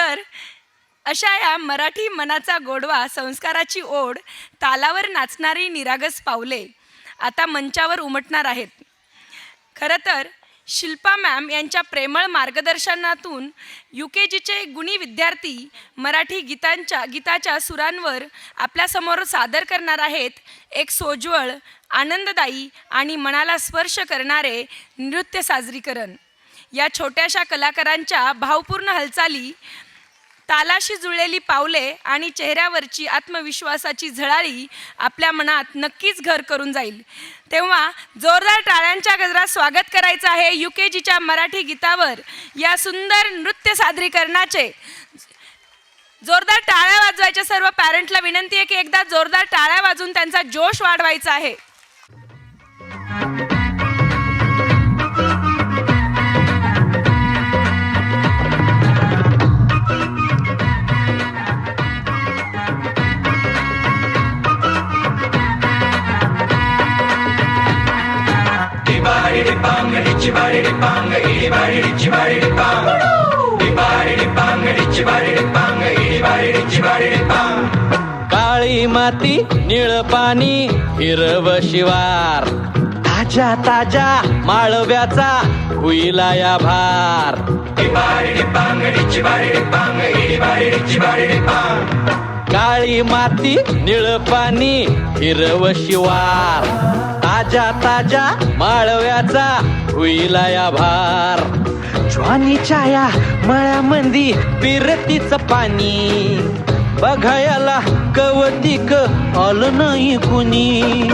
तर अशा या मराठी मनाचा गोडवा संस्काराची ओढ तालावर नाचणारी निरागस पावले आता मंचावर उमटणार आहेत. खरं तर शिल्पा मॅम यांच्या प्रेमळ मार्गदर्शनातून UKGचे गुणी विद्यार्थी मराठी गीताच्या सुरांवर आपल्यासमोर सादर करणार आहेत एक सोज्वळ, आनंददायी आणि मनाला स्पर्श करणारे नृत्य सादरीकरण. या छोट्याशा कलाकारांच्या भावपूर्ण हालचाली, तालाशी जुळलेली पावले आणि चेहऱ्यावरची आत्मविश्वासाची झळाळी आपल्या मनात नक्कीच घर करून जाईल. तेव्हा जोरदार टाळ्यांच्या गजरात स्वागत करायचं आहे UKGच्या मराठी गीतावर या सुंदर नृत्य सादरीकरणाचे. जोरदार टाळ्या वाजवायच्या. सर्व पॅरेंटला विनंती आहे की एकदा जोरदार टाळ्या वाजवून त्यांचा जोश वाढवायचा आहे. काळी माती, निळ पाणी, हिरव शिवार, ताज्या ताज्या माळव्याचा हुईला या भार. काळी माती, निळ पाणी, हिरव शिवार, ताज्या ताज्या माळव्याचा हुईला या भार. ज्वानीच्या या मळ्यामंदी पिरतीचं पाणी, बघायला कवतिक आलं नाही कुणी.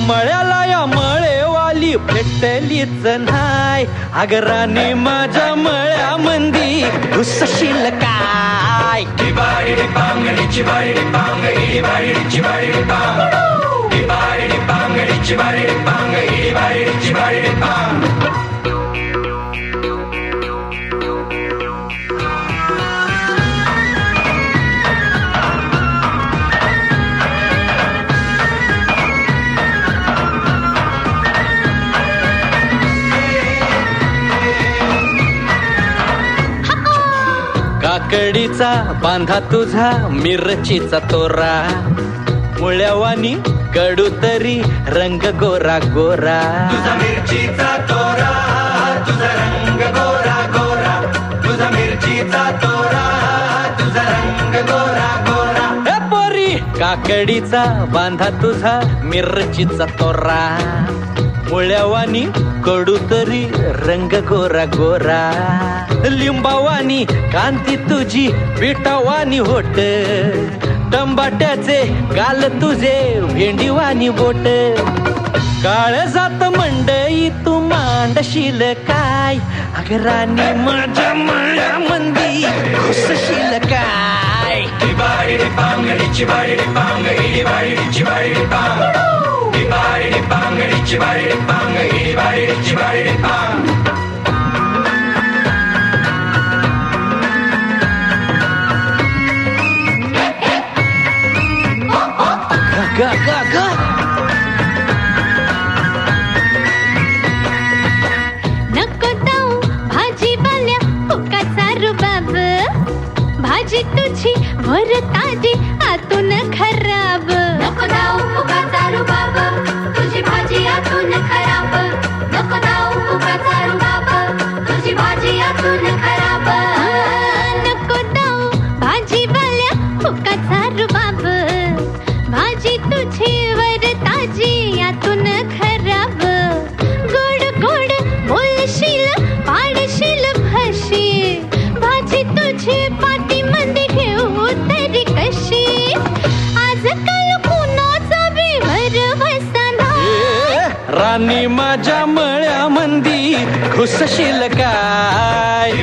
मळ्याला या मळेवाली भेटलीच नाय, अगराने माझ्या मळ्यामंदी घुसशील काय. काकडीचा बांधा तुझा मिरचीचा तोरा, मुळ्यावानी कडू तरी रंग गोरा गोरा. तुझा मिरचीचा तोरा, तुझा रंग गोरा गोरा, तुझा मिरचीचा तोरा, तुझा रंग गोरा गोरा. हे पोरी, काकडीचा बांधा तुझा मिरचीचा तोरा, मुळ्यावानी कडू तरी रंग गोरा गोरा. लिंबावानी कांती तुझी, पिठावानी होट, टंबाट्याचे गाल तुझे, भेंडीवानी बोट. काळ जात मंडई तू मांडशील काय, अगरानी माझ्या मळ्यामंदी घुसशील काय. गा गा गा. नको जाऊ भाजीवाल्या फुकाचा रुबाब, भाजी तुझी वर ताजी आतून खराब. नको जाऊ फुकाचा रुबाब, तुझी भाजी आतून खराब. नको जाऊ फुकाचा रुबाब, तुझी भाजी आतून खराब. नको जाऊ भाजीवाल्या फुकाचा रुबाब, भाजी तुझी वर ताजी आतून खराब. गोड गोड बोलशील, पाडशील भाशी, भाजी तुझी पाटी मध्ये घेऊ तरी कशी. आजकाल कुणाचा विवर बसना, राणी माझ्या मळ्यामंदी घुसशील काय.